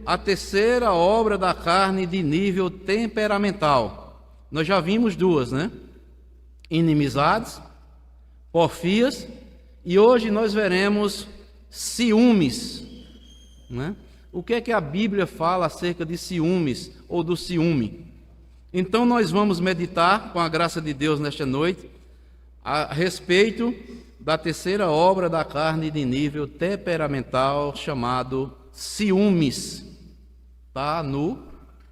a terceira obra da carne de nível temperamental. Nós já vimos duas, né? Inimizades, porfias, e hoje nós veremos ciúmes, né? O que é que a Bíblia fala acerca de ciúmes ou do ciúme? Então nós vamos meditar, com a graça de Deus, nesta noite, a respeito da terceira obra da carne de nível temperamental, chamado ciúmes. Está no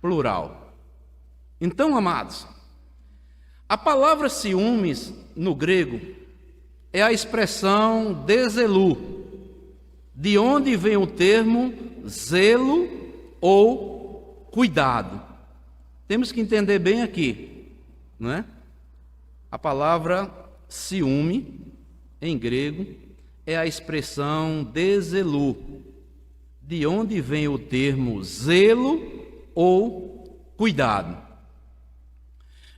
plural. Então, amados, a palavra ciúmes, no grego, é a expressão deselú, de onde vem o termo zelo ou cuidado. Temos que entender bem aqui, não é? A palavra ciúme, em grego, é a expressão deselú, de onde vem o termo zelo ou cuidado.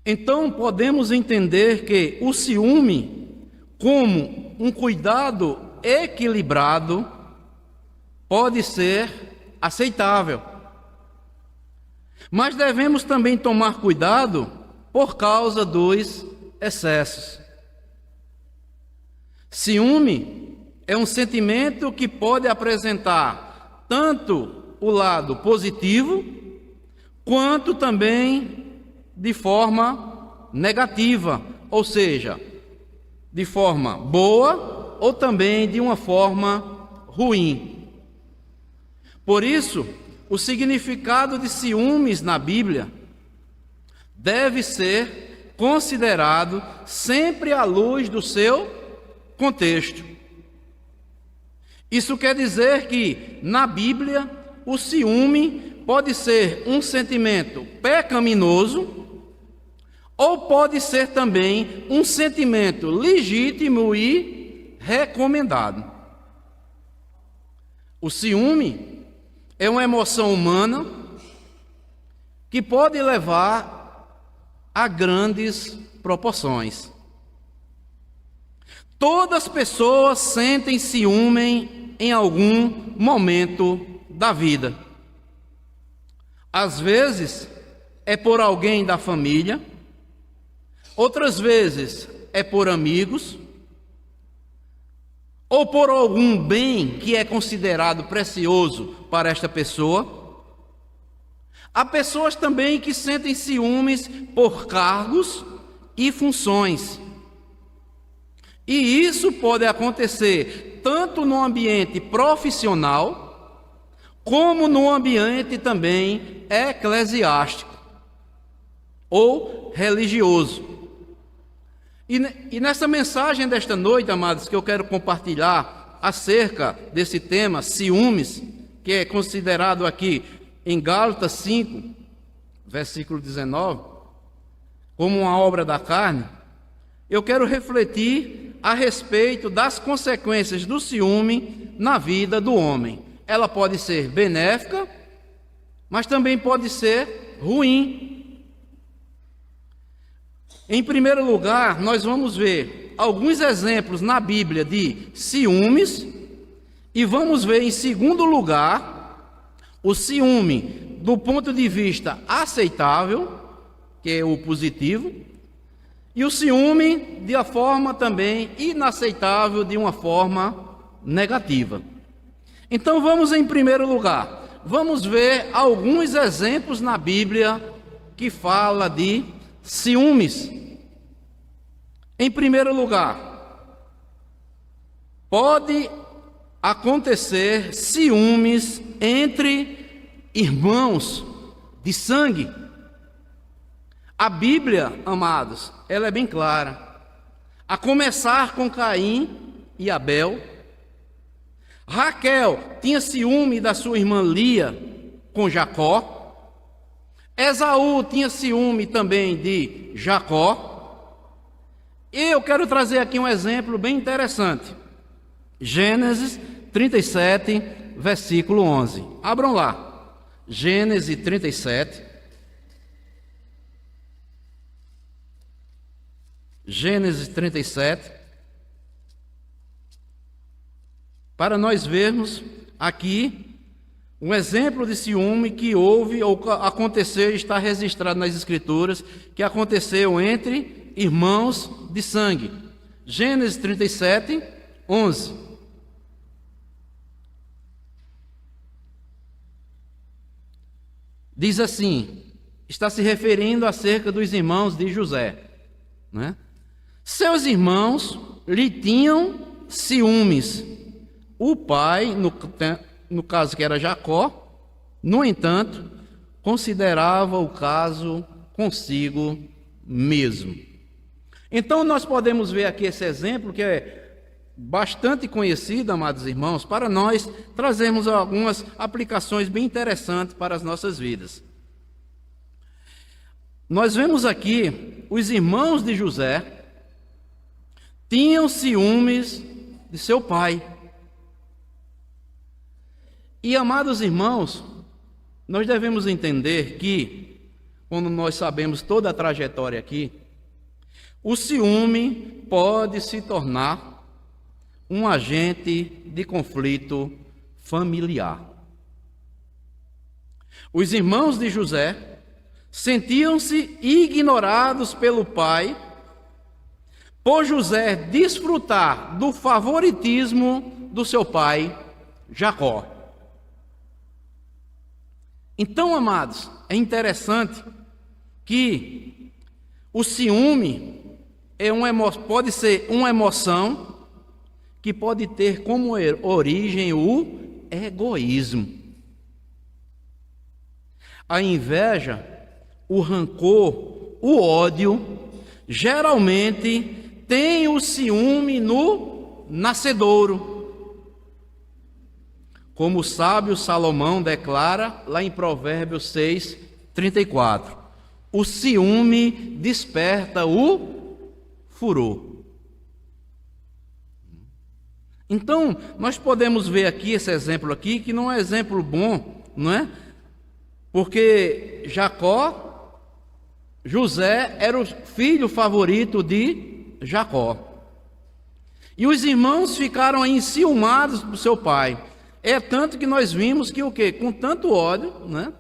Então, podemos entender que o ciúme, como um cuidado equilibrado, pode ser aceitável. Mas devemos também tomar cuidado por causa dos excessos. Ciúme é um sentimento que pode apresentar tanto o lado positivo, quanto também de forma negativa, ou seja, de forma boa ou também de uma forma ruim. Por isso, o significado de ciúmes na Bíblia deve ser considerado sempre à luz do seu contexto. Isso quer dizer que, na Bíblia, o ciúme pode ser um sentimento pecaminoso ou pode ser também um sentimento legítimo e recomendado. O ciúme é uma emoção humana que pode levar a grandes proporções. Todas as pessoas sentem ciúme em algum momento da vida. Às vezes é por alguém da família, outras vezes é por amigos, ou por algum bem que é considerado precioso para esta pessoa. Há pessoas também que sentem ciúmes por cargos e funções. E isso pode acontecer tanto no ambiente profissional, como no ambiente também eclesiástico ou religioso. E nessa mensagem desta noite, amados, que eu quero compartilhar acerca desse tema, ciúmes, que é considerado aqui em Gálatas 5, versículo 19, como uma obra da carne, eu quero refletir a respeito das consequências do ciúme na vida do homem. Ela pode ser benéfica, mas também pode ser ruim. Em primeiro lugar, nós vamos ver alguns exemplos na Bíblia de ciúmes, e vamos ver, em segundo lugar, o ciúme do ponto de vista aceitável, que é o positivo, e o ciúme de uma forma também inaceitável, de uma forma negativa. Então vamos, em primeiro lugar, vamos ver alguns exemplos na Bíblia que fala de ciúmes. Em primeiro lugar, pode acontecer ciúmes entre irmãos de sangue. A Bíblia, amados, ela é bem clara. A começar com Caim e Abel. Raquel tinha ciúme da sua irmã Lia com Jacó. Esaú tinha ciúme também de Jacó. E eu quero trazer aqui um exemplo bem interessante. Gênesis 37, versículo 11. Abram lá. Gênesis 37. Gênesis 37. Para nós vermos aqui Um exemplo de ciúme que houve ou aconteceu, está registrado nas Escrituras, que aconteceu entre irmãos de sangue. Gênesis 37, 11. Diz assim, está se referindo acerca dos irmãos de José, né? Seus irmãos lhe tinham ciúmes. O pai, no caso que era Jacó, no entanto, considerava o caso consigo mesmo. Então nós podemos ver aqui esse exemplo que é bastante conhecido, amados irmãos, para nós trazermos algumas aplicações bem interessantes para as nossas vidas. Nós vemos aqui os irmãos de José tinham ciúmes de seu pai. E, amados irmãos, nós devemos entender que, quando nós sabemos toda a trajetória aqui, o ciúme pode se tornar um agente de conflito familiar. Os irmãos de José sentiam-se ignorados pelo pai, por José desfrutar do favoritismo do seu pai, Jacó. Então, amados, é interessante que o ciúme pode ser uma emoção que pode ter como origem o egoísmo. A inveja, o rancor, o ódio, geralmente tem o ciúme no nascedouro. Como o sábio Salomão declara lá em Provérbios 6, 34. O ciúme desperta o furor. Então, nós podemos ver aqui esse exemplo aqui, que não é exemplo bom, não é? Porque José era o filho favorito de Jacó. E os irmãos ficaram enciumados do seu pai. É tanto que nós vimos que o quê? Com tanto ódio, né?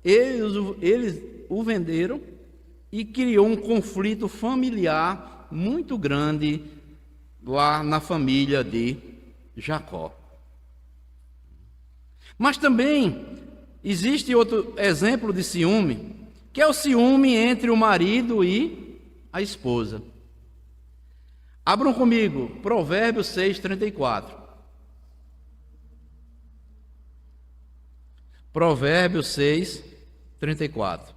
Eles o venderam e criou um conflito familiar muito grande lá na família de Jacó. Mas também existe outro exemplo de ciúme, que é o ciúme entre o marido e a esposa. Abram comigo, Provérbios 6, 34. Provérbios 6, 34.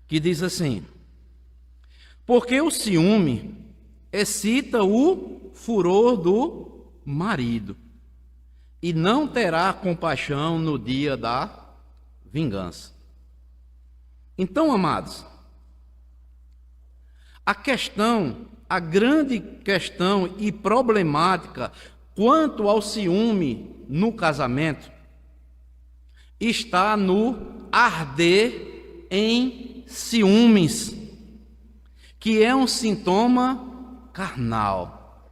Que diz assim: porque o ciúme excita o furor do marido, e não terá compaixão no dia da vingança. Então, amados, a grande questão e problemática quanto ao ciúme no casamento está no arder em ciúmes, que é um sintoma carnal.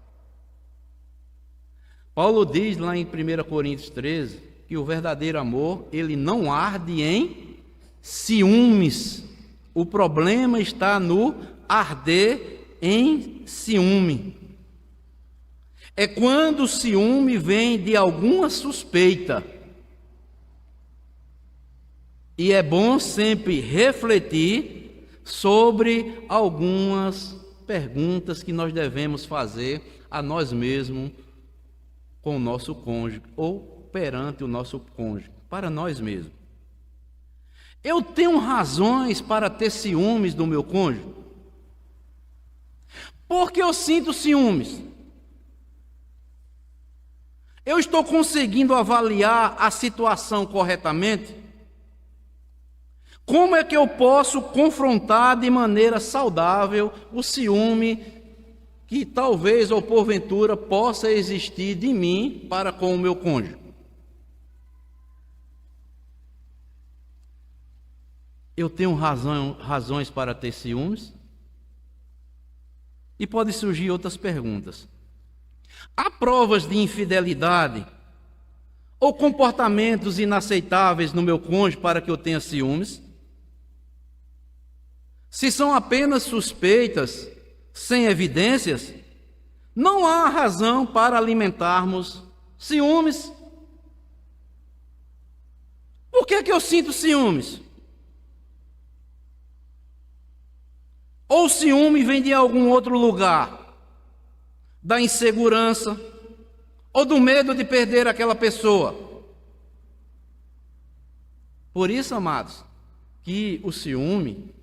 Paulo diz lá em 1 Coríntios 13 que o verdadeiro amor, ele não arde em ciúmes. O problema está no arder em ciúme. É quando o ciúme vem de alguma suspeita. E é bom sempre refletir sobre algumas perguntas que nós devemos fazer a nós mesmos com o nosso cônjuge ou perante o nosso cônjuge, para nós mesmos. Eu tenho razões para ter ciúmes do meu cônjuge? Por que eu sinto ciúmes? Eu estou conseguindo avaliar a situação corretamente? Como é que eu posso confrontar de maneira saudável o ciúme que talvez ou porventura possa existir de mim para com o meu cônjuge? eu tenho razões para ter ciúmes? E pode surgir outras perguntas. Há provas de infidelidade ou comportamentos inaceitáveis no meu cônjuge para que eu tenha ciúmes? Se são apenas suspeitas, sem evidências, não há razão para alimentarmos ciúmes. Por que eu sinto ciúmes? Ou o ciúme vem de algum outro lugar? Da insegurança ou do medo de perder aquela pessoa? Por isso, amados, que o ciúme,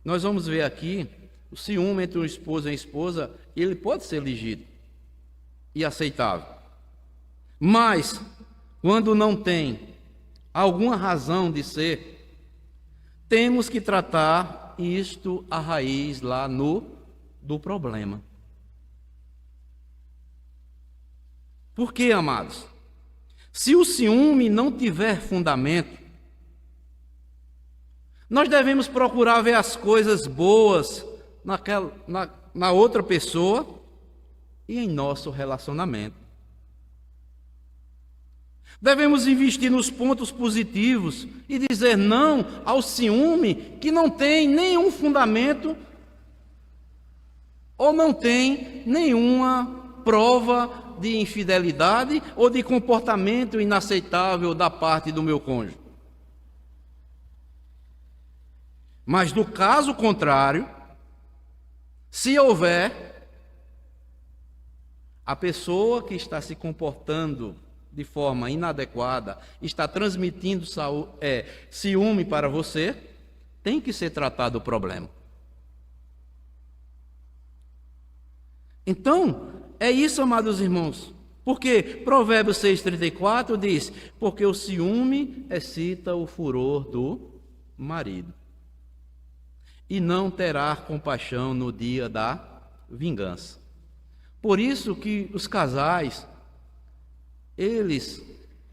nós vamos ver aqui, o ciúme entre o esposo e a esposa, ele pode ser legítimo e aceitável. Mas, quando não tem alguma razão de ser, temos que tratar isto a raiz lá do problema. Por quê, amados? Se o ciúme não tiver fundamento, nós devemos procurar ver as coisas boas na outra pessoa e em nosso relacionamento. Devemos investir nos pontos positivos e dizer não ao ciúme que não tem nenhum fundamento ou não tem nenhuma prova de infidelidade ou de comportamento inaceitável da parte do meu cônjuge. Mas no caso contrário, se houver, a pessoa que está se comportando de forma inadequada, está transmitindo ciúme para você, tem que ser tratado o problema. Então, é isso, amados irmãos, porque Provérbios 6,34 diz, porque o ciúme excita o furor do marido, e não terá compaixão no dia da vingança. Por isso que os casais, eles,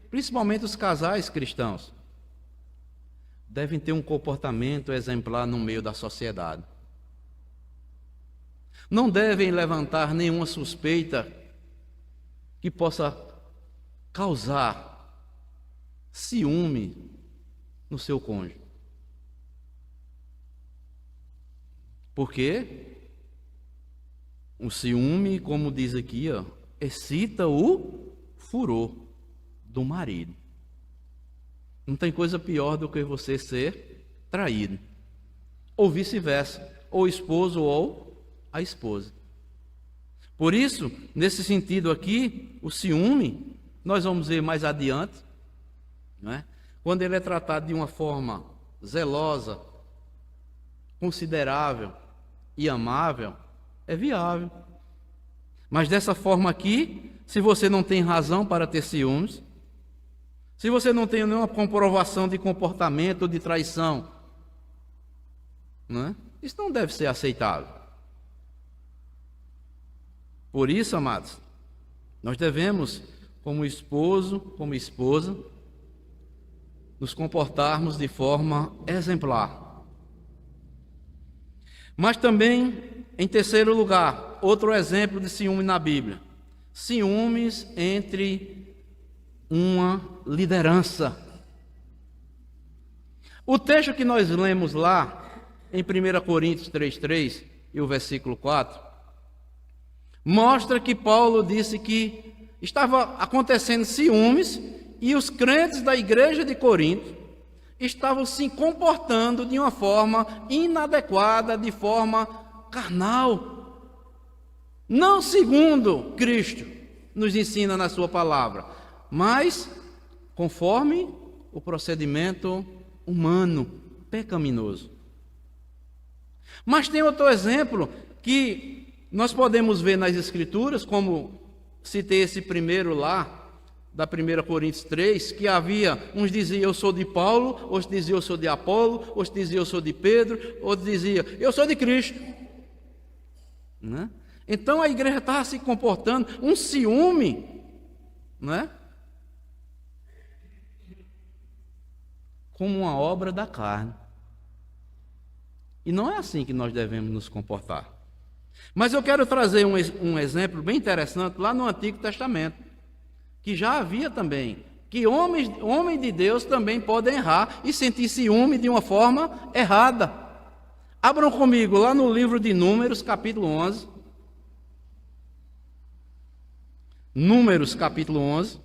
principalmente os casais cristãos, devem ter um comportamento exemplar no meio da sociedade. Não devem levantar nenhuma suspeita que possa causar ciúme no seu cônjuge. Porque o ciúme, como diz aqui, excita o furor do marido. Não tem coisa pior do que você ser traído, ou vice-versa, ou o esposo ou a esposa. Por isso, nesse sentido aqui, o ciúme, nós vamos ver mais adiante, não é? Quando ele é tratado de uma forma zelosa, considerável e amável, é viável. Mas dessa forma aqui, se você não tem razão para ter ciúmes, se você não tem nenhuma comprovação de comportamento ou de traição, não é? Isso não deve ser aceitável. Por isso, amados, nós devemos, como esposo, como esposa, nos comportarmos de forma exemplar. Mas também, em terceiro lugar, outro exemplo de ciúme na Bíblia: ciúmes entre uma liderança. O texto que nós lemos lá, em 1 Coríntios 3,3 e o versículo 4, mostra que Paulo disse que estava acontecendo ciúmes e os crentes da igreja de Corinto estavam se comportando de uma forma inadequada, de forma carnal, não segundo Cristo nos ensina na sua palavra, mas conforme o procedimento humano, pecaminoso. Mas tem outro exemplo que nós podemos ver nas Escrituras, como citei esse primeiro lá, da 1 Coríntios 3, que havia, uns diziam eu sou de Paulo, outros diziam eu sou de Apolo, outros diziam eu sou de Pedro, outros diziam eu sou de Cristo. Né? Então a igreja estava se comportando, um ciúme, né? Como uma obra da carne. E não é assim que nós devemos nos comportar. Mas eu quero trazer um exemplo bem interessante lá no Antigo Testamento, que já havia também, que homens de Deus também podem errar e sentir ciúme de uma forma errada. Abram comigo lá no livro de Números, capítulo 11. Números, capítulo 11.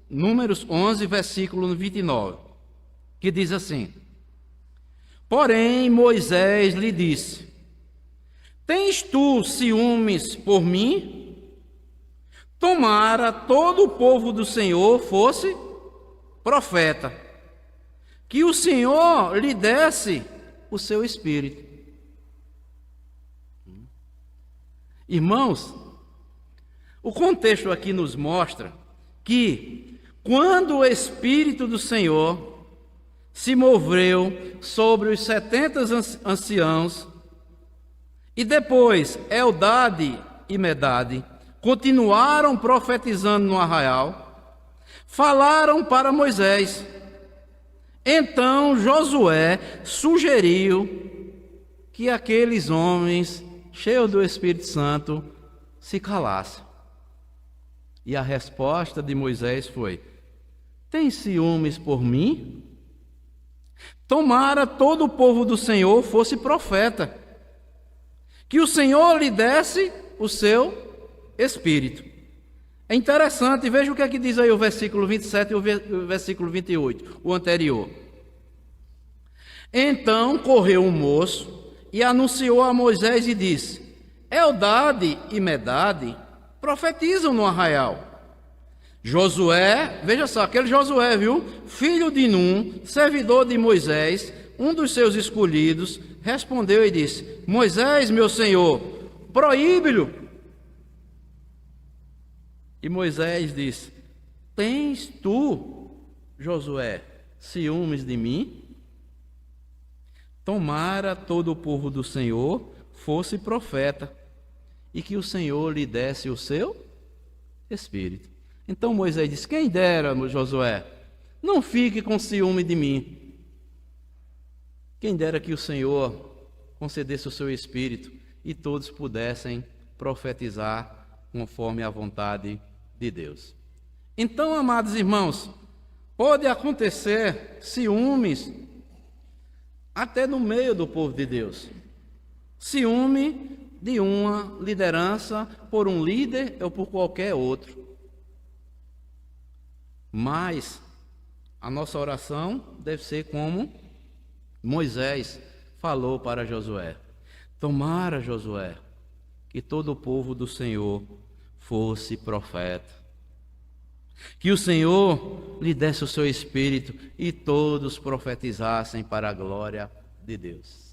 Números 11, versículo 29, que diz assim: Porém, Moisés lhe disse: Tens tu ciúmes por mim? Tomara todo o povo do Senhor fosse profeta, que o Senhor lhe desse o seu espírito. Irmãos, o contexto aqui nos mostra que quando o Espírito do Senhor se moveu sobre os 70 anciãos, e depois Eldade e Medade continuaram profetizando no arraial, falaram para Moisés. Então Josué sugeriu que aqueles homens cheios do Espírito Santo se calassem. E a resposta de Moisés foi: Tem ciúmes por mim? Tomara todo o povo do Senhor fosse profeta, que o Senhor lhe desse o seu espírito. É interessante, veja o que é que diz aí o versículo 27 e o versículo 28, o anterior. Então correu um moço e anunciou a Moisés e disse: Eldade e Medade profetizam no arraial. Josué, veja só, aquele Josué, viu? Filho de Num, servidor de Moisés, um dos seus escolhidos, respondeu e disse: Moisés, meu senhor, proíbe-lhe. E Moisés disse: Tens tu, Josué, ciúmes de mim? Tomara todo o povo do Senhor fosse profeta, e que o Senhor lhe desse o seu espírito. Então Moisés disse: Quem dera, Josué, não fique com ciúme de mim. Quem dera que o Senhor concedesse o seu espírito e todos pudessem profetizar conforme a vontade de Deus. Então, amados irmãos, pode acontecer ciúmes até no meio do povo de Deus. Ciúme de uma liderança por um líder ou por qualquer outro. Mas a nossa oração deve ser como Moisés falou para Josué: Tomara, Josué, que todo o povo do Senhor fosse profeta, que o Senhor lhe desse o seu espírito e todos profetizassem para a glória de Deus.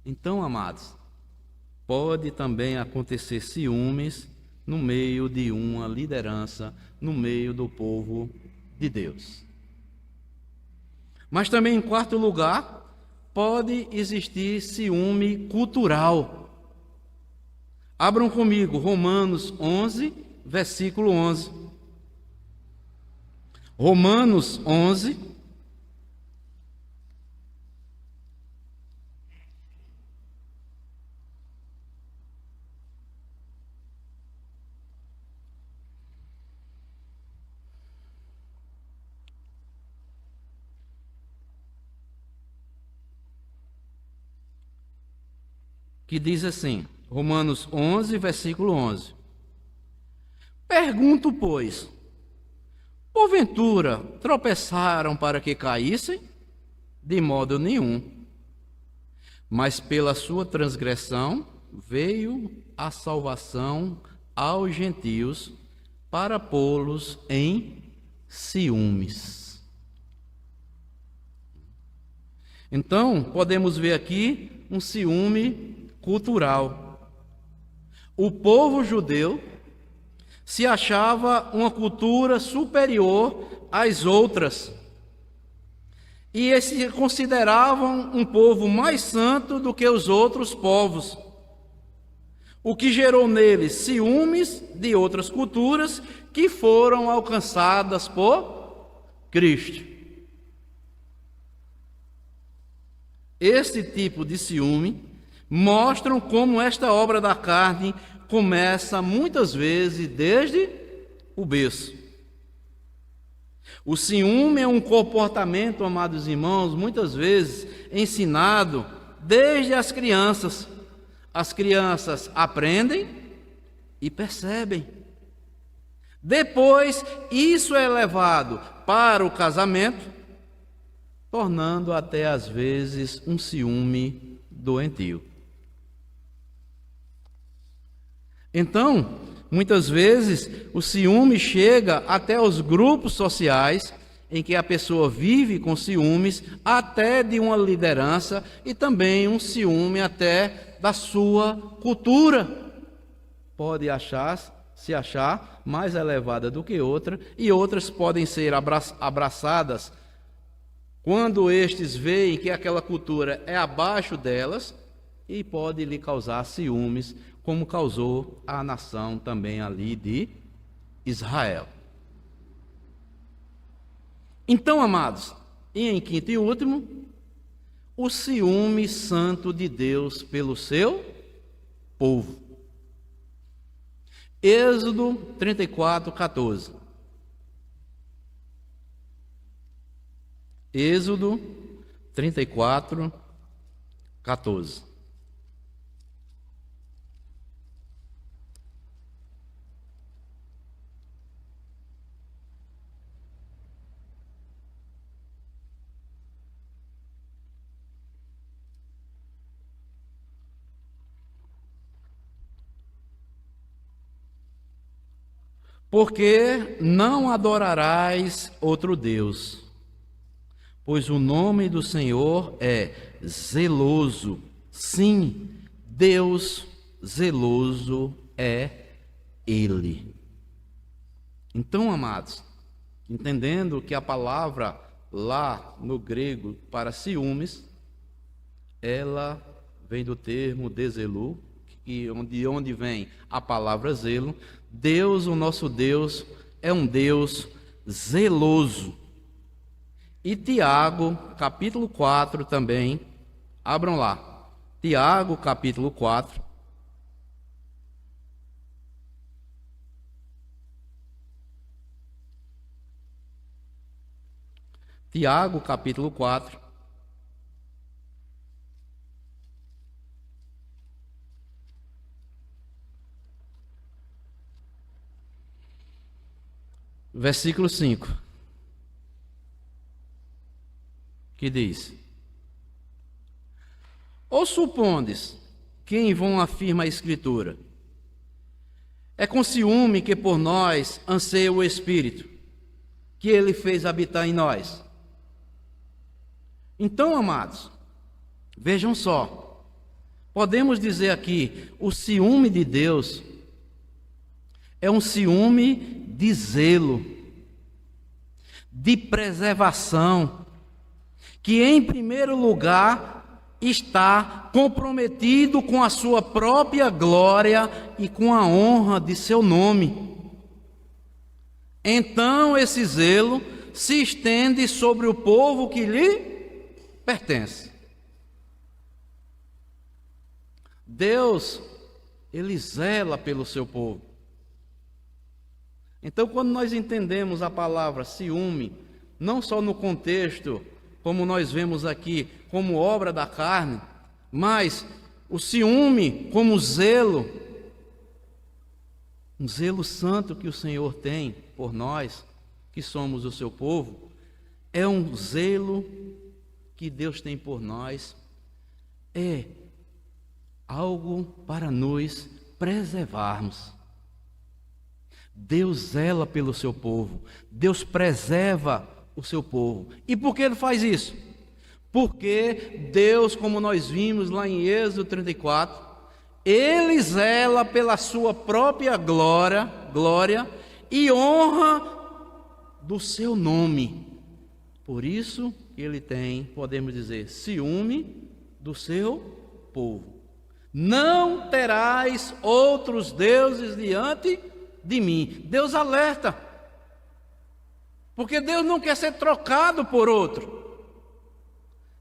Então, amados, pode também acontecer ciúmes no meio de uma liderança, no meio do povo de Deus. Mas também, em quarto lugar, pode existir ciúme cultural. Abram comigo Romanos 11, versículo 11. Romanos 11, que diz assim, Romanos 11, versículo 11. Pergunto, pois, porventura tropeçaram para que caíssem? De modo nenhum. Mas pela sua transgressão veio a salvação aos gentios para pô-los em ciúmes. Então, podemos ver aqui um ciúme cultural. O povo judeu se achava uma cultura superior às outras. E eles se consideravam um povo mais santo do que os outros povos, o que gerou neles ciúmes de outras culturas que foram alcançadas por Cristo. Esse tipo de ciúme mostram como esta obra da carne começa muitas vezes desde o berço. O ciúme é um comportamento, amados irmãos, muitas vezes ensinado desde as crianças. As crianças aprendem e percebem. Depois, isso é levado para o casamento, tornando até às vezes um ciúme doentio. Então, muitas vezes, o ciúme chega até os grupos sociais em que a pessoa vive com ciúmes, até de uma liderança, e também um ciúme até da sua cultura. Pode se achar mais elevada do que outra, e outras podem ser abraçadas quando estes veem que aquela cultura é abaixo delas, e pode lhe causar ciúmes, como causou a nação também ali de Israel. Então, amados, e em quinto e último, o ciúme santo de Deus pelo seu povo. Êxodo 34:14. Êxodo 34:14. Porque não adorarás outro Deus, pois o nome do Senhor é zeloso. Sim, Deus zeloso é Ele. Então, amados, entendendo que a palavra lá no grego para ciúmes, ela vem do termo deselu, de onde vem a palavra zelo. Deus, o nosso Deus, é um Deus zeloso. E Tiago, capítulo 4 também, abram lá, Tiago, capítulo 4. Tiago, capítulo 4. Versículo 5, que diz: Ou supondes que em vão afirma a Escritura, é com ciúme que por nós anseia o Espírito, que Ele fez habitar em nós. Então, amados, vejam só, podemos dizer aqui, o ciúme de Deus é um ciúme de zelo, de preservação, que em primeiro lugar está comprometido com a sua própria glória e com a honra de seu nome. Então esse zelo se estende sobre o povo que lhe pertence. Deus, Ele zela pelo seu povo. Então, quando nós entendemos a palavra ciúme, não só no contexto, como nós vemos aqui, como obra da carne, mas o ciúme como zelo, um zelo santo que o Senhor tem por nós, que somos o seu povo, é um zelo que Deus tem por nós, é algo para nos preservarmos. Deus zela pelo seu povo, Deus preserva o seu povo. E por que Ele faz isso? Porque Deus, como nós vimos lá em Êxodo 34, Ele zela pela sua própria glória e honra do seu nome. Por isso ele tem, podemos dizer, ciúme do seu povo. Não terás outros deuses diante de mim. Deus alerta, porque Deus não quer ser trocado por outro.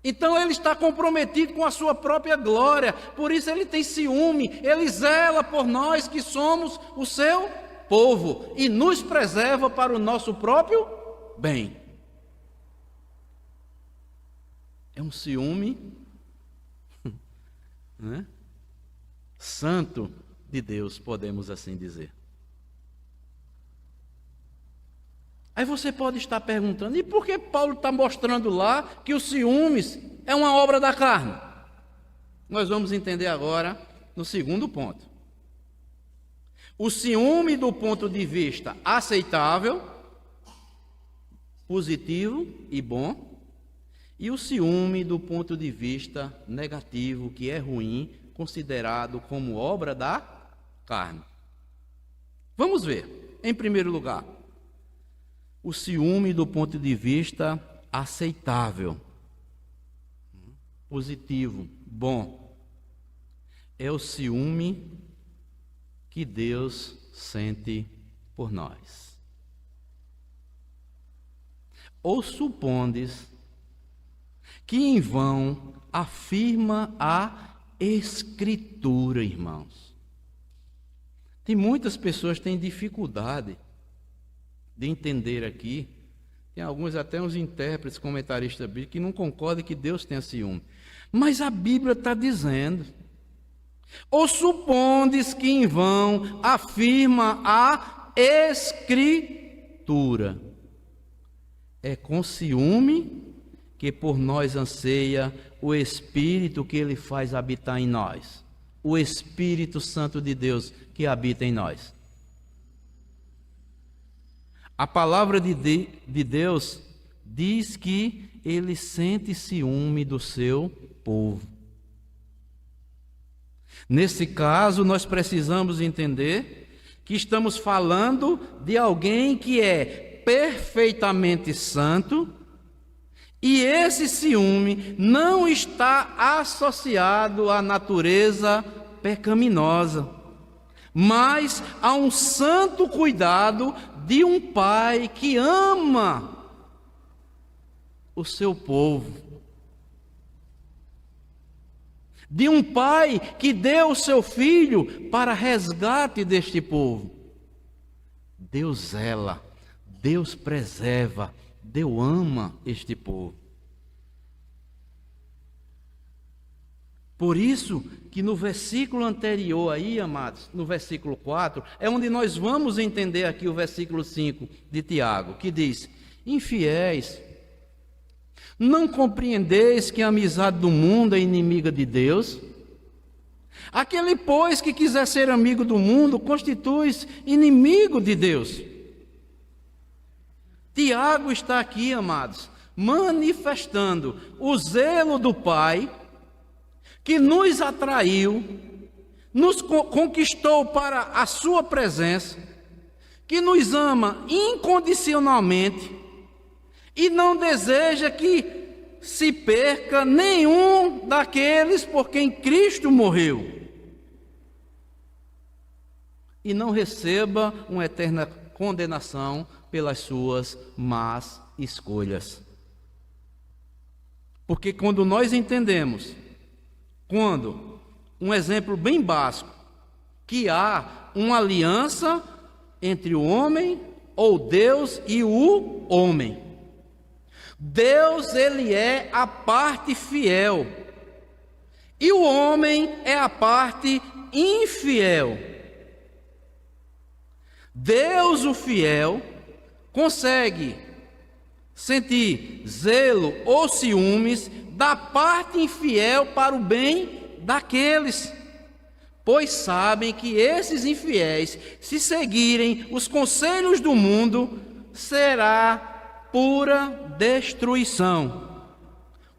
Então ele está comprometido com a sua própria glória, por isso ele tem ciúme, ele zela por nós que somos o seu povo e nos preserva para o nosso próprio bem. É um ciúme, né? Santo de Deus, podemos assim dizer. Aí você pode estar perguntando, e por que Paulo está mostrando lá que os ciúmes é uma obra da carne? Nós vamos entender agora no segundo ponto. O ciúme do ponto de vista aceitável, positivo e bom, e o ciúme do ponto de vista negativo, que é ruim, considerado como obra da carne. Vamos ver, em primeiro lugar, o ciúme do ponto de vista aceitável, positivo, bom, é o ciúme que Deus sente por nós. Ou supondes que em vão afirma a Escritura, irmãos. Tem muitas pessoas que têm dificuldade de entender aqui. Tem alguns, até uns intérpretes, comentaristas bíblicos, que não concordam que Deus tenha ciúme. Mas a Bíblia está dizendo: ou supondes que em vão afirma a Escritura. É com ciúme que por nós anseia o Espírito que Ele faz habitar em nós. O Espírito Santo de Deus que habita em nós. A palavra de Deus diz que Ele sente ciúme do seu povo. Nesse caso, nós precisamos entender que estamos falando de alguém que é perfeitamente santo, e esse ciúme não está associado à natureza pecaminosa, mas a um santo cuidado de um pai que ama o seu povo, de um pai que deu o seu filho para resgate deste povo. Deus zela, Deus preserva, Deus ama este povo. Por isso que no versículo anterior aí, amados, no versículo 4, é onde nós vamos entender aqui o versículo 5 de Tiago, que diz: infiéis, não compreendeis que a amizade do mundo é inimiga de Deus? Aquele, pois, que quiser ser amigo do mundo, constitui-se inimigo de Deus. Tiago está aqui, amados, manifestando o zelo do Pai, que nos atraiu, nos conquistou para a sua presença, que nos ama incondicionalmente e não deseja que se perca nenhum daqueles por quem Cristo morreu e não receba uma eterna condenação pelas suas más escolhas. Porque quando nós entendemos, um exemplo bem básico, que há uma aliança entre o homem, ou Deus e o homem. Deus, ele é a parte fiel, e o homem é a parte infiel. Deus, o fiel, consegue sentir zelo ou ciúmes da parte infiel para o bem daqueles, pois sabem que esses infiéis, se seguirem os conselhos do mundo, será pura destruição.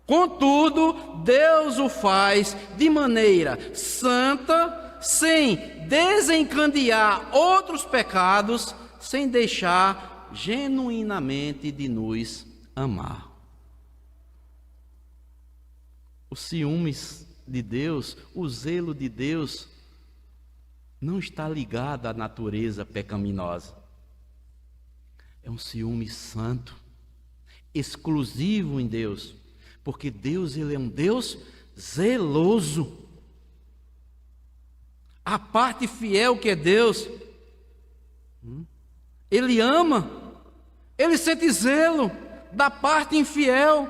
Contudo, Deus o faz de maneira santa, sem desencadear outros pecados, sem deixar genuinamente de nos amar. Os ciúmes de Deus, o zelo de Deus, não está ligado à natureza pecaminosa. É um ciúme santo, exclusivo em Deus, porque Deus, ele é um Deus zeloso. A parte fiel que é Deus, ele ama, ele sente zelo da parte infiel,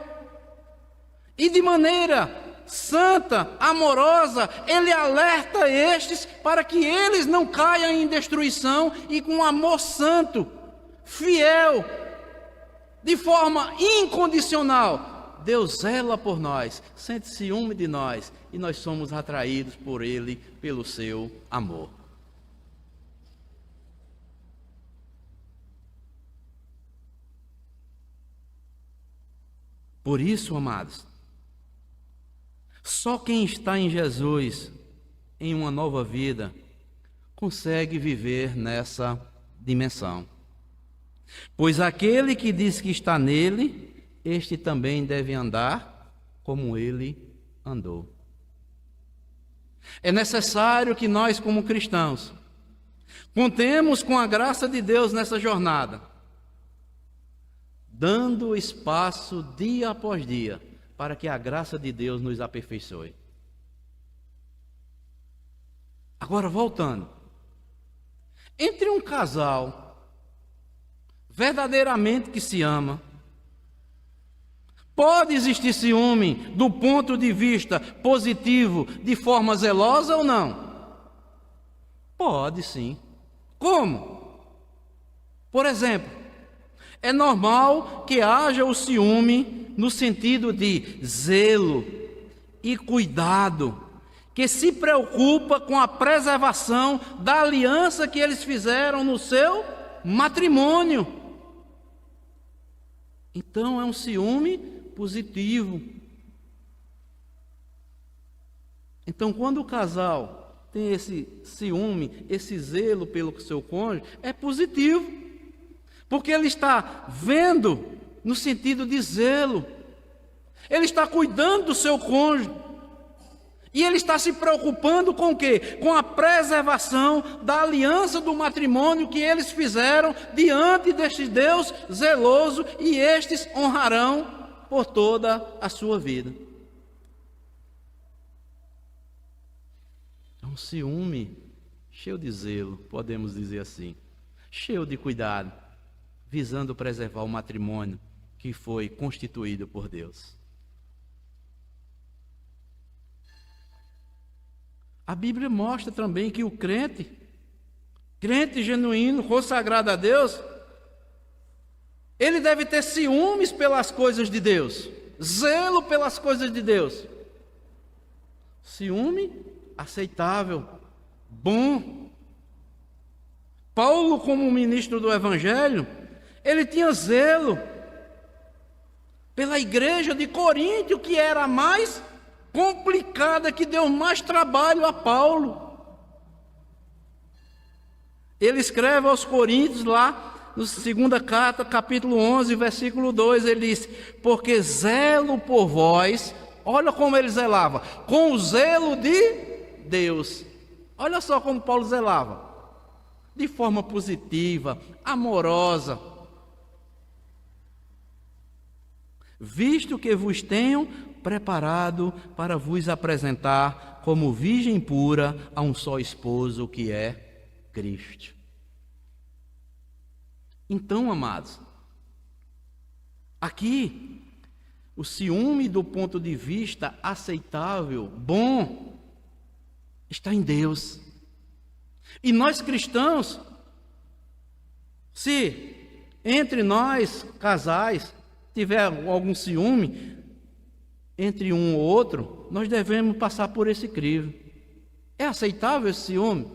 e de maneira santa, amorosa, ele alerta estes para que eles não caiam em destruição, e com amor santo, fiel, de forma incondicional, Deus zela por nós, sente ciúme de nós, e nós somos atraídos por Ele, pelo seu amor. Por isso, amados, só quem está em Jesus, em uma nova vida, consegue viver nessa dimensão. Pois aquele que diz que está nele, este também deve andar como ele andou. É necessário que nós, como cristãos, contemos com a graça de Deus nessa jornada, dando espaço dia após dia, para que a graça de Deus nos aperfeiçoe. Agora, voltando. Entre um casal verdadeiramente que se ama, pode existir ciúme do ponto de vista positivo, de forma zelosa ou não? Pode sim. Como? Por exemplo, é normal que haja o ciúme no sentido de zelo e cuidado, que se preocupa com a preservação da aliança que eles fizeram no seu matrimônio. Então é um ciúme positivo. Então, quando o casal tem esse ciúme, esse zelo pelo seu cônjuge, é positivo, porque ele está vendo no sentido de zelo, ele está cuidando do seu cônjuge, e ele está se preocupando com o quê? Com a preservação da aliança do matrimônio que eles fizeram diante deste Deus zeloso, e estes honrarão por toda a sua vida. É um ciúme cheio de zelo, podemos dizer assim, cheio de cuidado, visando preservar o matrimônio que foi constituído por Deus. A Bíblia mostra também que o crente genuíno, consagrado a Deus, ele deve ter ciúmes pelas coisas de Deus, zelo pelas coisas de Deus. Ciúme aceitável, bom. Paulo, como ministro do Evangelho, ele tinha zelo pela igreja de Corinto, que era a mais complicada, que deu mais trabalho a Paulo. Ele escreve aos Coríntios lá, na segunda carta, capítulo 11, versículo 2, ele diz: porque zelo por vós, olha como ele zelava, com o zelo de Deus. Olha só como Paulo zelava, de forma positiva, amorosa. Visto que vos tenho preparado para vos apresentar como virgem pura a um só esposo, que é Cristo. Então, amados, aqui o ciúme do ponto de vista aceitável, bom, está em Deus. E nós cristãos, se entre nós casais tiver algum ciúme entre um ou outro, nós devemos passar por esse crivo. É aceitável esse ciúme?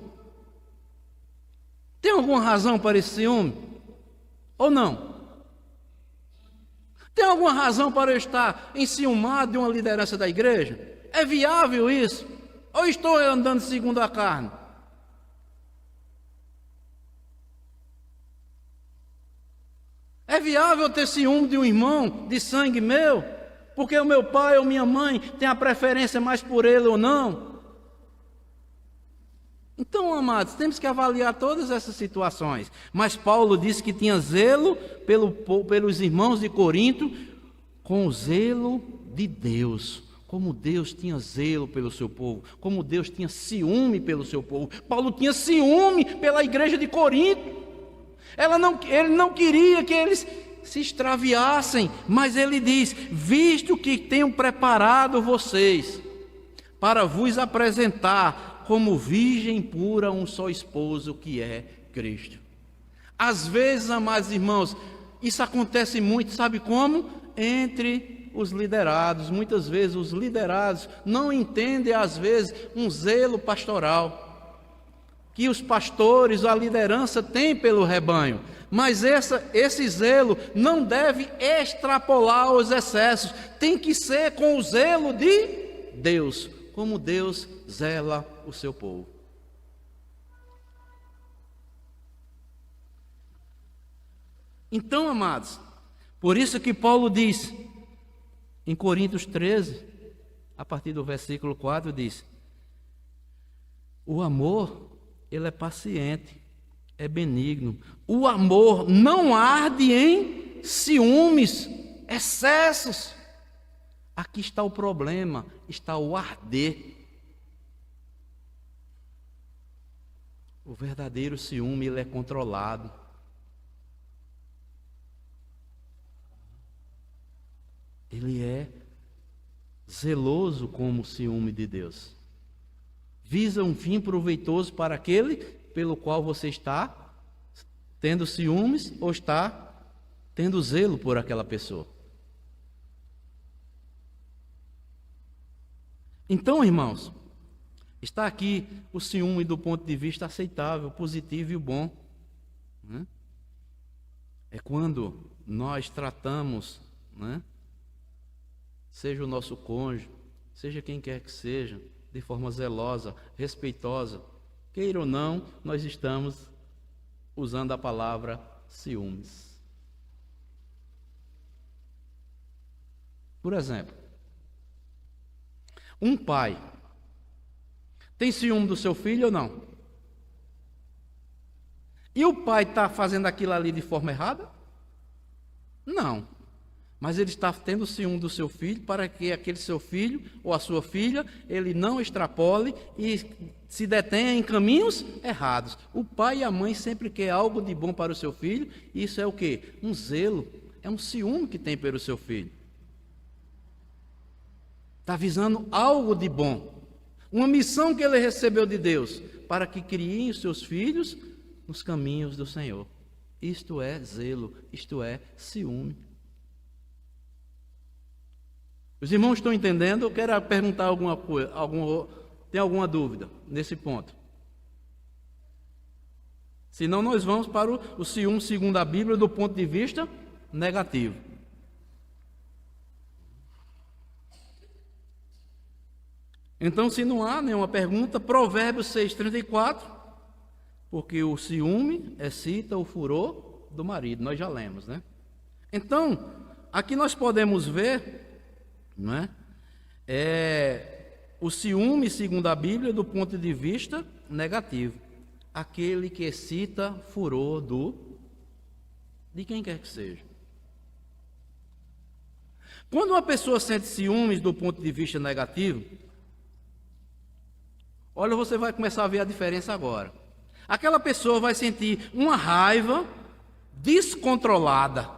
Tem alguma razão para esse ciúme? Ou não? Tem alguma razão para eu estar enciumado de uma liderança da igreja? É viável isso? Ou estou andando segundo a carne? É viável ter ciúme de um irmão de sangue meu? Porque o meu pai ou minha mãe tem a preferência mais por ele ou não? Então, amados, temos que avaliar todas essas situações. Mas Paulo disse que tinha zelo pelos irmãos de Corinto, com o zelo de Deus. Como Deus tinha zelo pelo seu povo, como Deus tinha ciúme pelo seu povo. Paulo tinha ciúme pela igreja de Corinto. Ele não queria que eles se extraviassem, mas ele diz: visto que tenho preparado vocês para vos apresentar como virgem pura um só esposo, que é Cristo. Às vezes, amados irmãos, isso acontece muito, sabe como? Entre os liderados. Muitas vezes os liderados não entendem, às vezes, um zelo pastoral que os pastores, a liderança tem pelo rebanho. Mas esse zelo não deve extrapolar os excessos. Tem que ser com o zelo de Deus, como Deus zela o seu povo. Então, amados, por isso que Paulo diz, em Coríntios 13, a partir do versículo 4, diz: o amor, ele é paciente, é benigno. O amor não arde em ciúmes, excessos. Aqui está o problema, está o arder. O verdadeiro ciúme, ele é controlado. Ele é zeloso como o ciúme de Deus. Visa um fim proveitoso para aquele pelo qual você está tendo ciúmes ou está tendo zelo por aquela pessoa. Então, irmãos, está aqui o ciúme do ponto de vista aceitável, positivo e bom, né? É quando nós tratamos, né, seja o nosso cônjuge, seja quem quer que seja, de forma zelosa, respeitosa. Queira ou não, nós estamos usando a palavra ciúmes. Por exemplo, um pai tem ciúme do seu filho ou não? E o pai está fazendo aquilo ali de forma errada? Não. Mas ele está tendo ciúme do seu filho para que aquele seu filho ou a sua filha, ele não extrapole e se detenha em caminhos errados. O pai e a mãe sempre querem algo de bom para o seu filho. E isso é o quê? Um zelo, é um ciúme que tem pelo seu filho. Está visando algo de bom. Uma missão que ele recebeu de Deus, para que criem os seus filhos nos caminhos do Senhor. Isto é zelo, isto é ciúme. Os irmãos estão entendendo? Eu quero perguntar alguma coisa, tem alguma dúvida nesse ponto? Senão nós vamos para o ciúme segundo a Bíblia do ponto de vista negativo. Então, se não há nenhuma pergunta, Provérbios 6,34, porque o ciúme excita o furor do marido, nós já lemos, né? Então, aqui nós podemos ver, não é? O ciúme, segundo a Bíblia, do ponto de vista negativo. Aquele que excita furor de quem quer que seja. Quando uma pessoa sente ciúmes do ponto de vista negativo, olha, você vai começar a ver a diferença agora. Aquela pessoa vai sentir uma raiva descontrolada.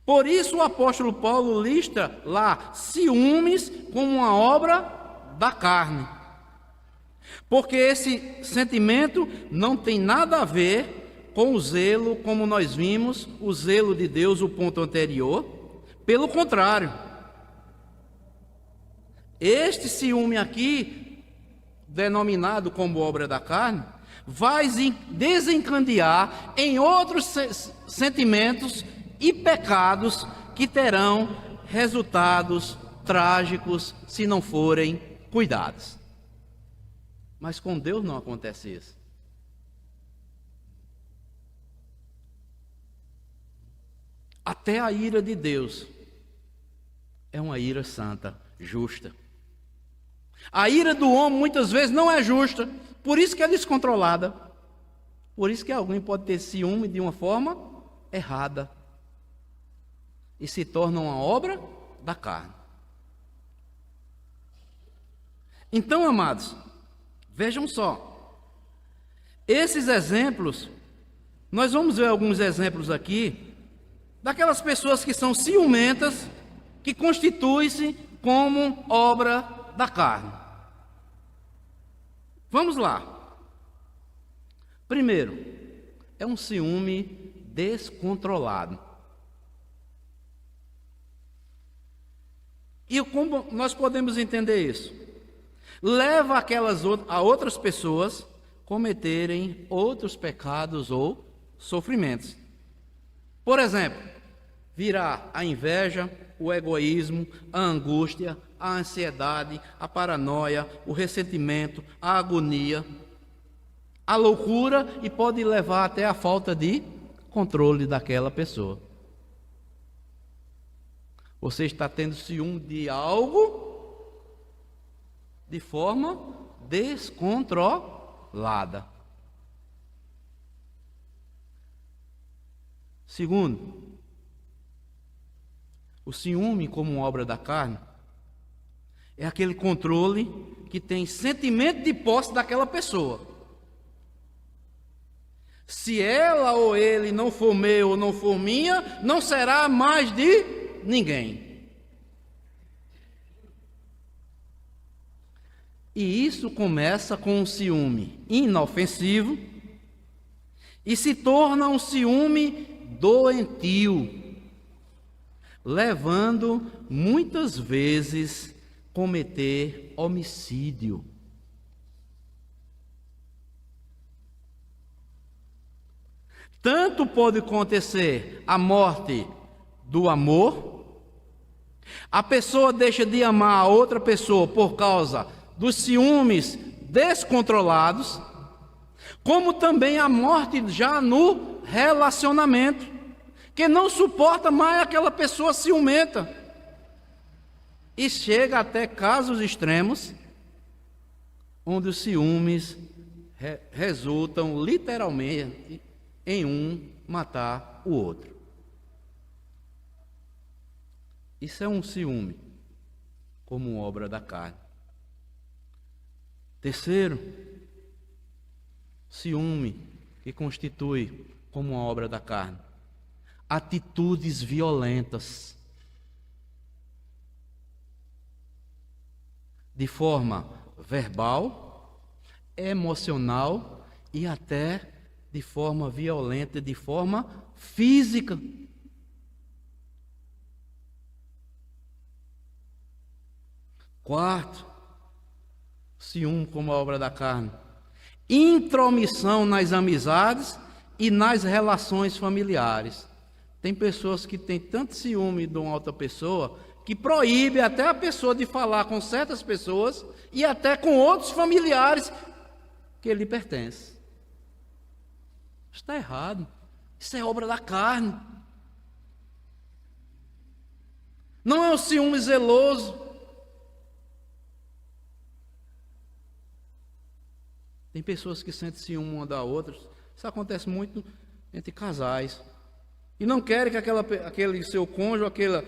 Por isso o apóstolo Paulo lista lá ciúmes como uma obra da carne. Porque esse sentimento não tem nada a ver com o zelo, como nós vimos, o zelo de Deus, o ponto anterior. Pelo contrário, este ciúme aqui, denominado como obra da carne, vai desencadear em outros sentimentos e pecados que terão resultados trágicos se não forem cuidadas. Mas com Deus não acontece isso. Até a ira de Deus é uma ira santa, justa. A ira do homem muitas vezes não é justa, por isso que é descontrolada. Por isso que alguém pode ter ciúme de uma forma errada e se torna uma obra da carne. Então, amados, vejam só, esses exemplos, nós vamos ver alguns exemplos aqui, daquelas pessoas que são ciumentas, que constituem-se como obra da carne. Vamos lá. Primeiro, é um ciúme descontrolado. E como nós podemos entender isso? Leva a outras pessoas cometerem outros pecados ou sofrimentos. Por exemplo, virá a inveja, o egoísmo, a angústia, a ansiedade, a paranoia, o ressentimento, a agonia, a loucura e pode levar até a falta de controle daquela pessoa. Você está tendo ciúme de algo de forma descontrolada. Segundo, o ciúme como obra da carne é aquele controle que tem sentimento de posse daquela pessoa. Se ela ou ele não for meu ou não for minha, não será mais de ninguém. E isso começa com um ciúme inofensivo e se torna um ciúme doentio, levando muitas vezes a cometer homicídio. Tanto pode acontecer a morte do amor, a pessoa deixa de amar a outra pessoa por causa dos ciúmes descontrolados, como também a morte já no relacionamento, que não suporta mais aquela pessoa ciumenta. E chega até casos extremos, onde os ciúmes resultam literalmente em um matar o outro. Isso é um ciúme, como obra da carne. Terceiro, ciúme que constitui como uma obra da carne atitudes violentas, de forma verbal, emocional e até de forma violenta, de forma física. Quarto, ciúme como obra da carne, intromissão nas amizades e nas relações familiares. Tem pessoas que têm tanto ciúme de uma outra pessoa que proíbe até a pessoa de falar com certas pessoas e até com outros familiares que lhe pertencem. Está errado. Isso é obra da carne. Não é o ciúme zeloso. Tem pessoas que sentem ciúme uma da outra. Isso acontece muito entre casais. E não querem que aquele seu cônjuge, aquela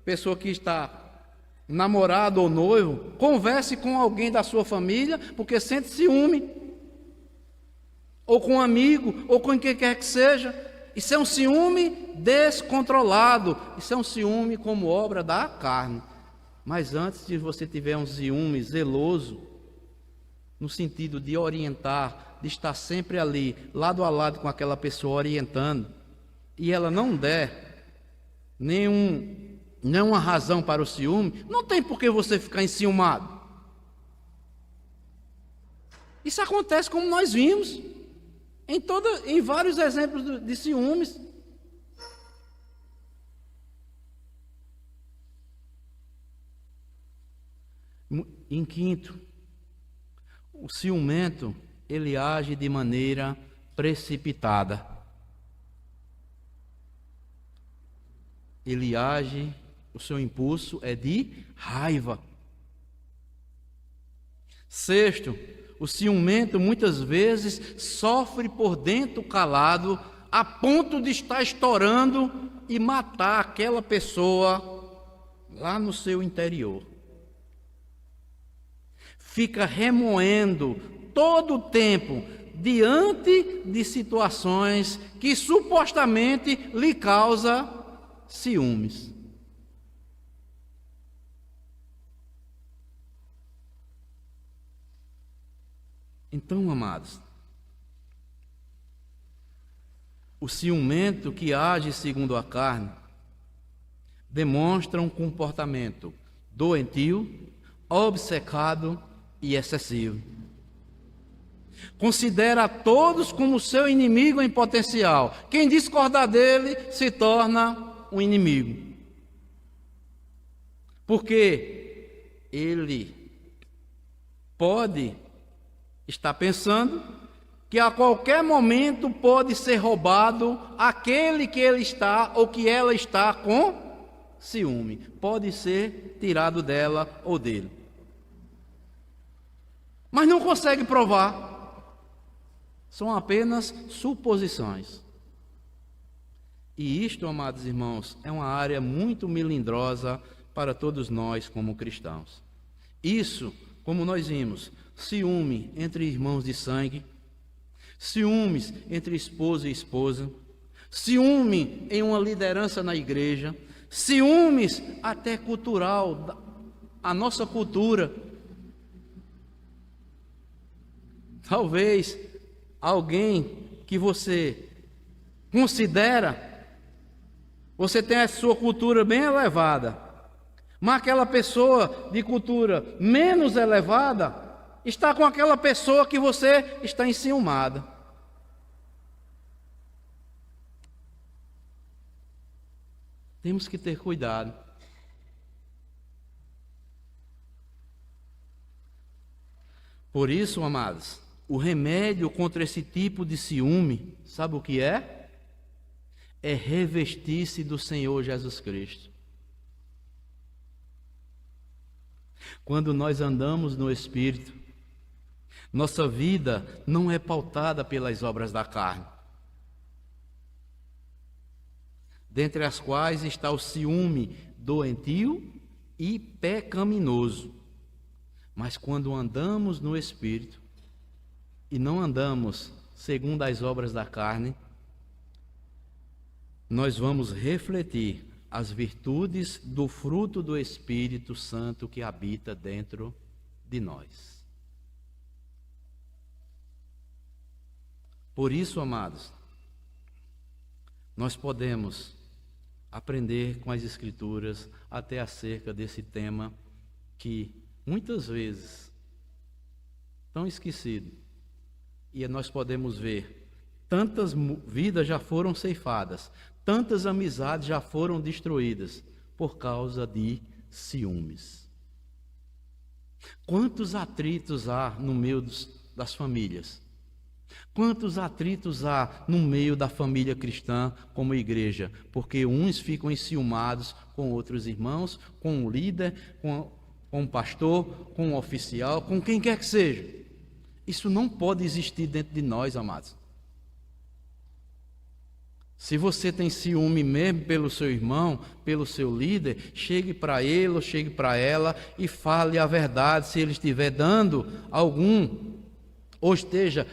pessoa que está namorado ou noivo, converse com alguém da sua família, porque sente ciúme. Ou com um amigo, ou com quem quer que seja. Isso é um ciúme descontrolado. Isso é um ciúme como obra da carne. Mas antes de você tiver um ciúme zeloso, no sentido de orientar, de estar sempre ali, lado a lado com aquela pessoa orientando, e ela não der nenhuma razão para o ciúme, não tem por que você ficar enciumado. Isso acontece como nós vimos em vários exemplos de ciúmes. Em quinto, o ciumento, ele age de maneira precipitada. Ele age, o seu impulso é de raiva. Sexto, o ciumento muitas vezes sofre por dentro calado, a ponto de estar estourando e matar aquela pessoa lá no seu interior. Fica remoendo todo o tempo diante de situações que supostamente lhe causam ciúmes. Então, amados, o ciumento que age segundo a carne demonstra um comportamento doentio, obcecado e excessivo. Considera a todos como seu inimigo em potencial. Quem discordar dele se torna um inimigo. Porque ele pode estar pensando que a qualquer momento pode ser roubado aquele que ele está ou que ela está com ciúme. Pode ser tirado dela ou dele. Mas não consegue provar. São apenas suposições. E isto, amados irmãos, é uma área muito melindrosa para todos nós como cristãos. Isso, como nós vimos, ciúme entre irmãos de sangue, ciúmes entre esposo e esposa, ciúme em uma liderança na igreja, ciúmes até cultural, a nossa cultura. Talvez alguém que você considera, você tem a sua cultura bem elevada, mas aquela pessoa de cultura menos elevada está com aquela pessoa que você está enciumada. Temos que ter cuidado. Por isso, amados, o remédio contra esse tipo de ciúme, sabe o que é? É revestir-se do Senhor Jesus Cristo. Quando nós andamos no Espírito, nossa vida não é pautada pelas obras da carne, dentre as quais está o ciúme doentio e pecaminoso. Mas quando andamos no Espírito e não andamos segundo as obras da carne, nós vamos refletir as virtudes do fruto do Espírito Santo que habita dentro de nós. Por isso, amados, nós podemos aprender com as Escrituras até acerca desse tema que muitas vezes tão esquecido, e nós podemos ver tantas vidas já foram ceifadas, tantas amizades já foram destruídas por causa de ciúmes. Quantos atritos há no meio das famílias? Quantos atritos há no meio da família cristã como igreja? Porque uns ficam enciumados com outros irmãos, com o líder, com o pastor, com o oficial, com quem quer que seja. Isso não pode existir dentro de nós, amados. Se você tem ciúme mesmo pelo seu irmão, pelo seu líder, chegue para ele ou chegue para ela e fale a verdade. Se ele estiver dando algum, ou esteja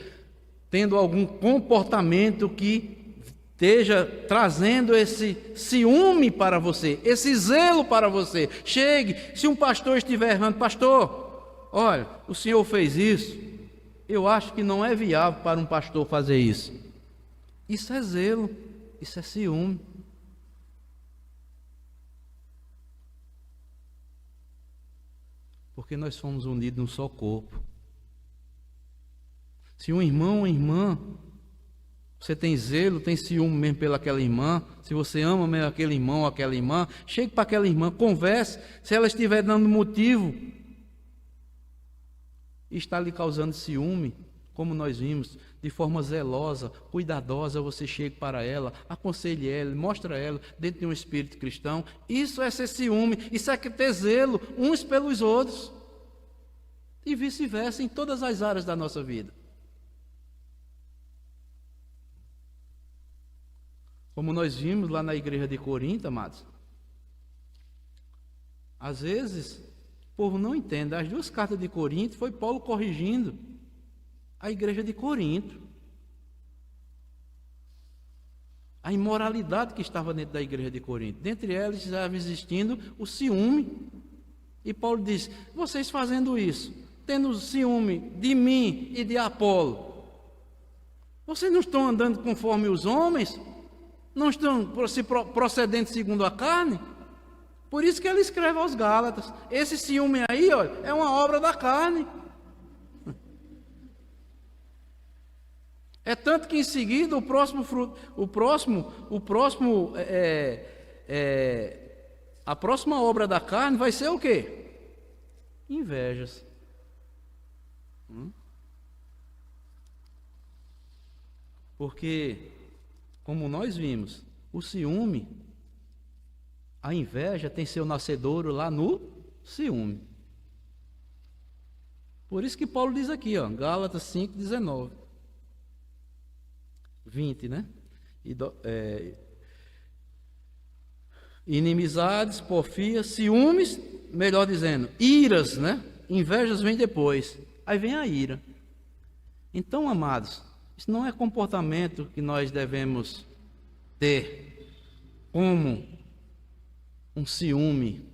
tendo algum comportamento que esteja trazendo esse ciúme para você, esse zelo para você, chegue. Se um pastor estiver errando, pastor, olha, o senhor fez isso, eu acho que não é viável para um pastor fazer isso. Isso é zelo, isso é ciúme. Porque nós somos unidos num só corpo. Se um irmão ou irmã, você tem zelo, tem ciúme mesmo pelaquela irmã, se você ama mesmo aquele irmão ou aquela irmã, chegue para aquela irmã, converse. Se ela estiver dando motivo e está lhe causando ciúme, como nós vimos, de forma zelosa, cuidadosa, você chega para ela, aconselhe ela, mostra a ela, dentro de um espírito cristão. Isso é ser ciúme, isso é ter zelo uns pelos outros. E vice-versa em todas as áreas da nossa vida. Como nós vimos lá na igreja de Corinto, amados, às vezes o povo não entende. As duas cartas de Corinto foi Paulo corrigindo a igreja de Corinto, a imoralidade que estava dentro da igreja de Corinto. Dentre elas estava existindo o ciúme. E Paulo diz: vocês fazendo isso, tendo ciúme de mim e de Apolo, vocês não estão andando conforme os homens? Não estão procedendo segundo a carne? Por isso que ele escreve aos Gálatas. Esse ciúme aí, olha, é uma obra da carne. É tanto que em seguida a próxima obra da carne vai ser o quê? Invejas. Porque, como nós vimos, o ciúme, a inveja tem seu nascedouro lá no ciúme. Por isso que Paulo diz aqui, ó, Gálatas 5:19. 20, né? Inimizades, porfias, ciúmes, melhor dizendo, iras, né? Invejas vem depois. Aí vem a ira. Então, amados, isso não é comportamento que nós devemos ter como um ciúme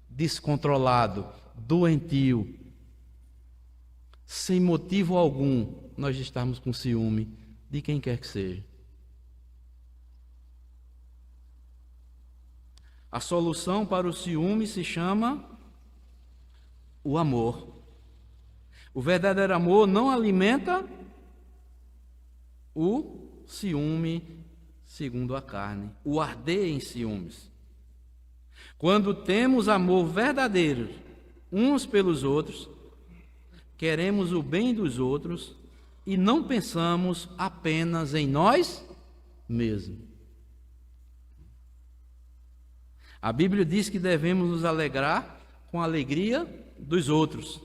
descontrolado, doentio, sem motivo algum, nós estamos com ciúme de quem quer que seja. A solução para o ciúme se chama o amor. O verdadeiro amor não alimenta o ciúme segundo a carne, o arder em ciúmes. Quando temos amor verdadeiro uns pelos outros, queremos o bem dos outros e não pensamos apenas em nós mesmos. A Bíblia diz que devemos nos alegrar com a alegria dos outros.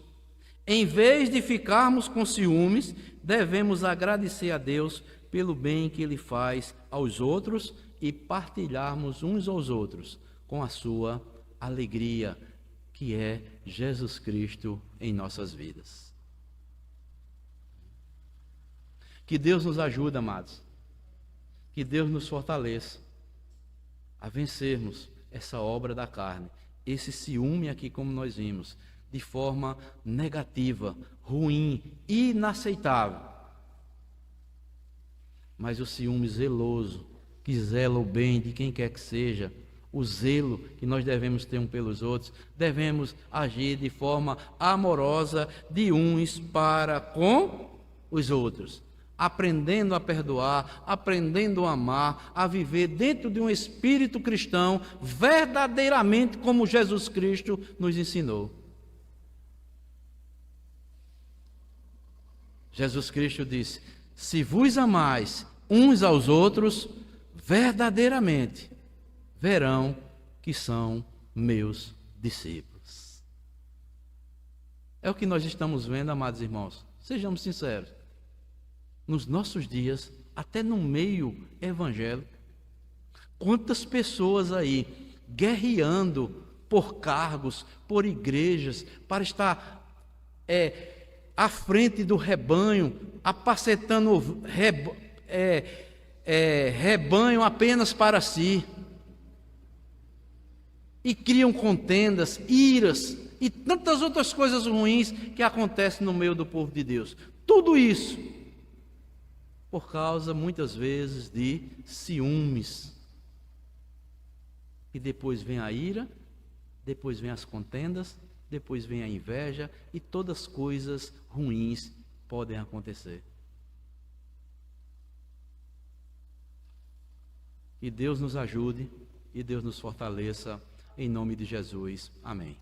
Em vez de ficarmos com ciúmes, devemos agradecer a Deus pelo bem que Ele faz aos outros e partilharmos uns aos outros com a sua alegria, que é Jesus Cristo em nossas vidas. Que Deus nos ajude, amados. Que Deus nos fortaleça a vencermos essa obra da carne, esse ciúme aqui, como nós vimos, de forma negativa, ruim, inaceitável. Mas o ciúme zeloso, que zela o bem de quem quer que seja, o zelo que nós devemos ter um pelos outros, devemos agir de forma amorosa de uns para com os outros, aprendendo a perdoar, aprendendo a amar, a viver dentro de um espírito cristão, verdadeiramente como Jesus Cristo nos ensinou. Jesus Cristo disse: se vos amais uns aos outros, verdadeiramente verão que são meus discípulos. É o que nós estamos vendo, amados irmãos. Sejamos sinceros. Nos nossos dias, até no meio evangélico, quantas pessoas aí guerreando por cargos, por igrejas, para estar à frente do rebanho, apacetando rebanho apenas para si, e criam contendas, iras e tantas outras coisas ruins que acontecem no meio do povo de Deus. Tudo isso por causa, muitas vezes, de ciúmes. E depois vem a ira, depois vem as contendas, depois vem a inveja, e todas as coisas ruins podem acontecer. Que Deus nos ajude e Deus nos fortaleça, em nome de Jesus. Amém.